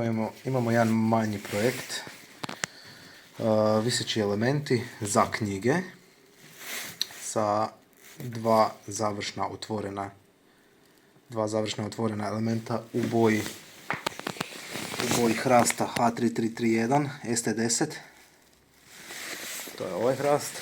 Evo imamo jedan manji projekt. Viseći elementi za knjige sa dva završna otvorena elementa u boji hrasta H3331 ST10. To je ovaj hrast.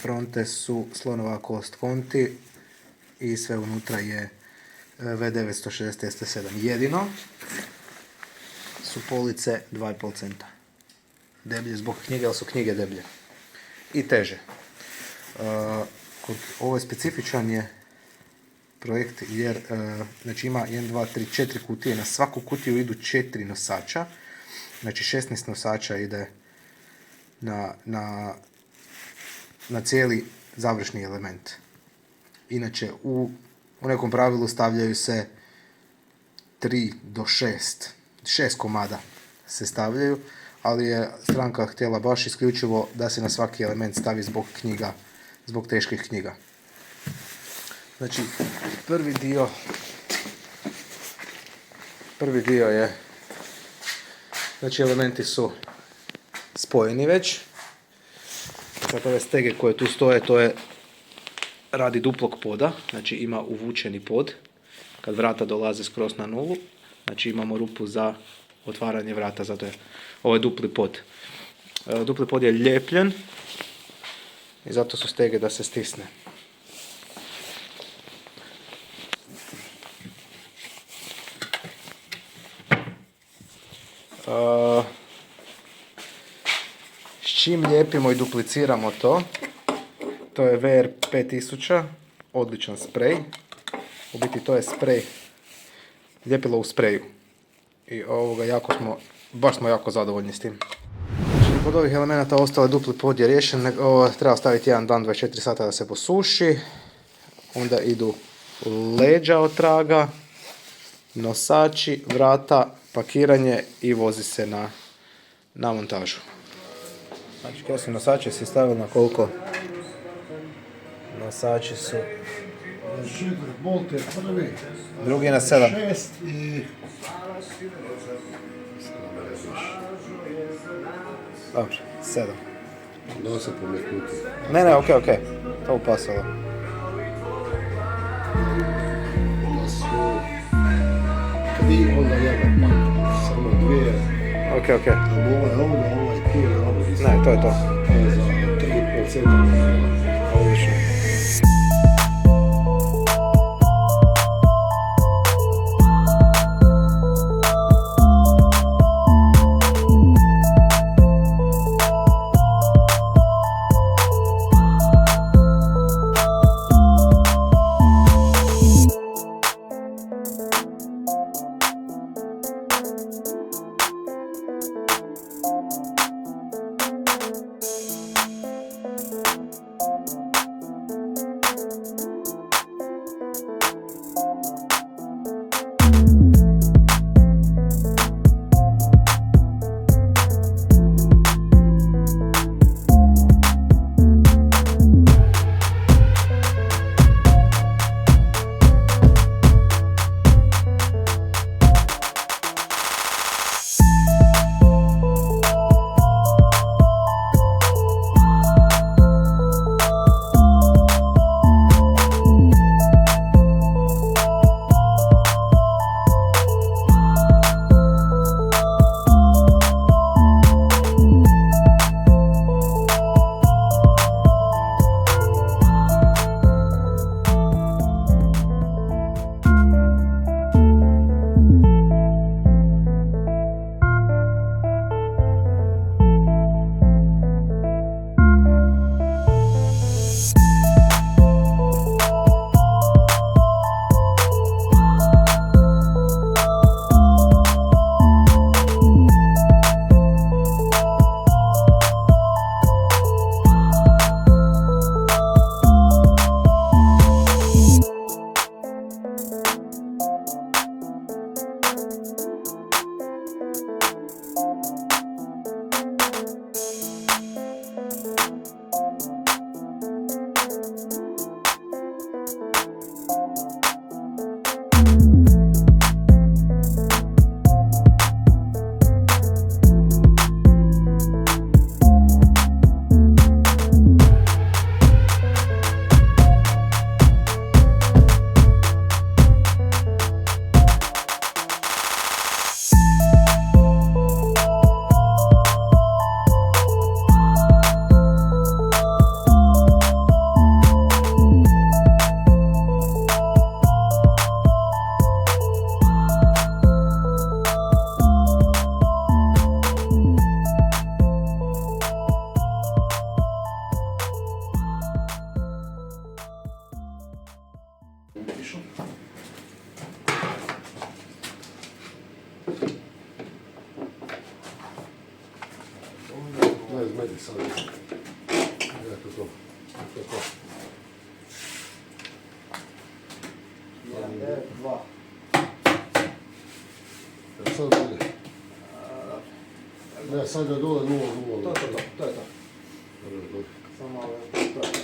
Fronte su slonova kost konti i sve unutra je V960 ST7. Jedino su police 2,5 cm. Deblje zbog knjige, ali su knjige deblje. I teže. Ovo je specifičan je projekt jer znači ima 1, 2, 3, 4 kutije. Na svaku kutiju idu 4 nosača. Znači 16 nosača ide na cijeli završni element. Inače, u nekom pravilu stavljaju se 3 do 6 komada se stavljaju, ali je stranka htjela baš isključivo da se na svaki element stavi zbog teških knjiga. Znači, prvi dio je, znači elementi su spojeni već. Sad ove stege koje tu stoje, to je radi duplog poda, znači ima uvučeni pod, kad vrata dolaze skroz na nulu, znači imamo rupu za otvaranje vrata, zato je ovo je dupli pod. Dupli pod je ljepljen i zato su stege da se stisne. S čim lijepimo i dupliciramo to? To je VR 5000, odličan sprej. U biti to je sprej, ljepilo u spreju. I baš smo jako zadovoljni s tim. Znači, kod ovih elemenata ostale dupli pod je riješen, treba staviti 1 dan, 24 sata da se posuši. Onda idu leđa od traga, nosači, vrata, pakiranje i vozi se na montažu. Znači, kada su nosače si stavili na koliko? Nosači su... Bolt je prvi. Drugi na 7. 6 i... Dobro, 7. Da se pomeknuti. Ne, okej. To upasalo. Da su... 3, onda jedan pak. Samo 2. Okej. Ovo je ovdje, ovo je tu, ovo je... Ne, to je to. To je za 3,5 cm. Odlično. išao. Ne izmedi sad. Eto to. To je to. 1, 9, 2. Sad bolje. Ne, sad je dole 0, 0. To je to. Dobro. Samo malo je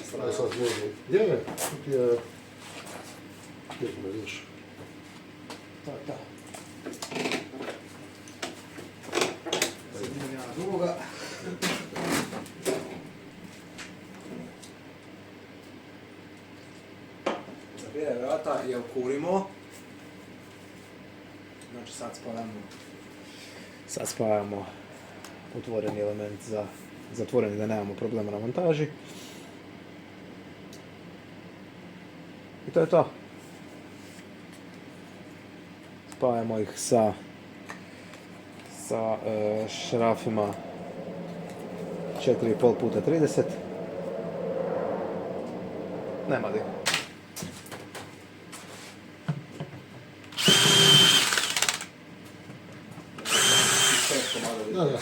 strana. Sad zvođu. Gdje je? Tu ti je... Gdje me vidiš? To je to. Sad idem ja na drugoga. Zabijaj vrata i okurimo. Znači sad spajamo otvoreni element za zatvoreni da nemamo problema na montaži. I to je to. Spajamo ih sa šrafima 4,5 x 30. Nema di. Da.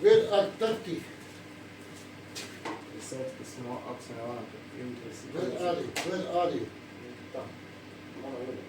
Where are 30? Desetke smo, ako se ne varam, Where are you? Tamo. Ono vidi.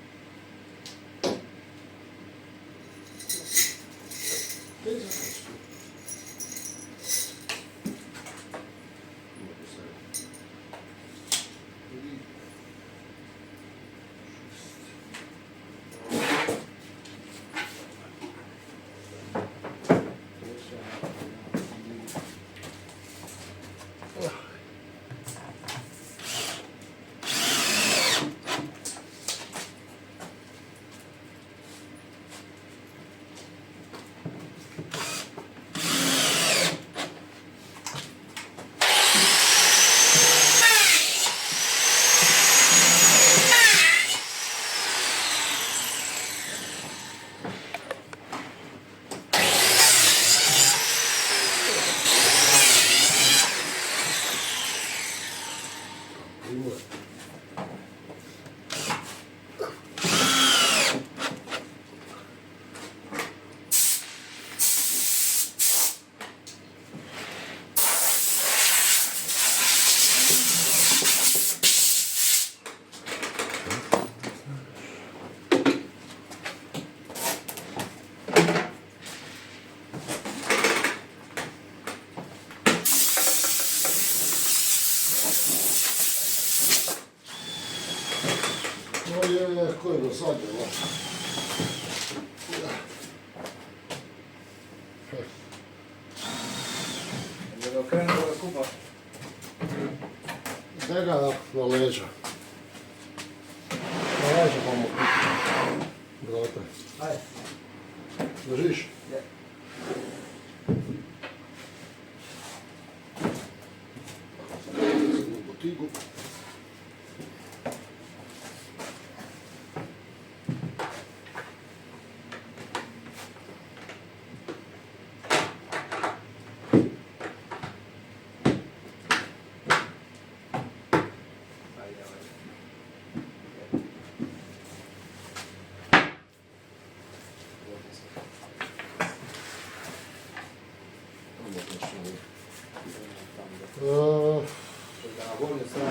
Ko je do zadnje, ovo? Da ga okrenemo da kupa. Daj ga na leđa. Na leđa pa mu brate. Ajde. Držiš? Je. U botigu. Na gornju stranu.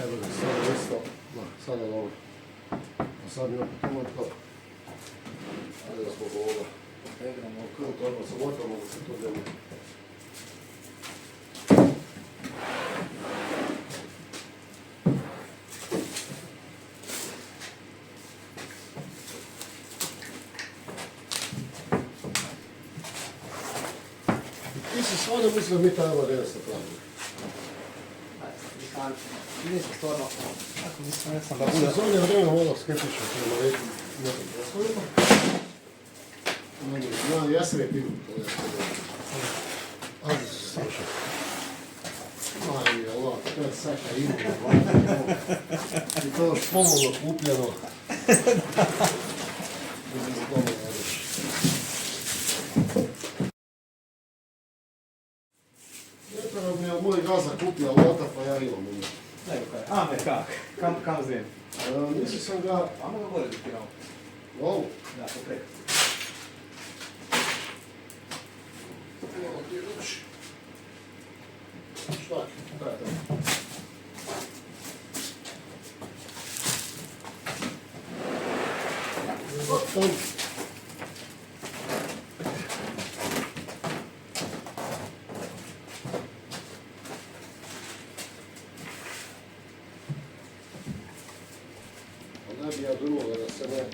Evo ga, sad je isto. Sad je dobro. A sad mi opet imam to. Ajde da smo ovoga. Pegramo Kako to odmah sam otvorno da se to deli. Ti si stvarno mislim da mi taj ovo 900 pravili. Ajde, nisam stvarno, ako mislim, ne sam da Da bude. se zadnje vrijeme malo skeptično prema nekim poslovima. Ja sam je pivu, to je ajde se slušaj. Aj, Allah, to je saka ime, i to još pomalo kupljeno. Ne treba mi je moj gaza kupio alata, pa ja imam umje. Nego kaj, ame kak, kam zvijem? Nisi sam ga... Amo ga gore diktirao. Ovo? Da, popred. Malo ti ruči. Štak. To je to. Tam. Ne bi ja drugoga da se ne...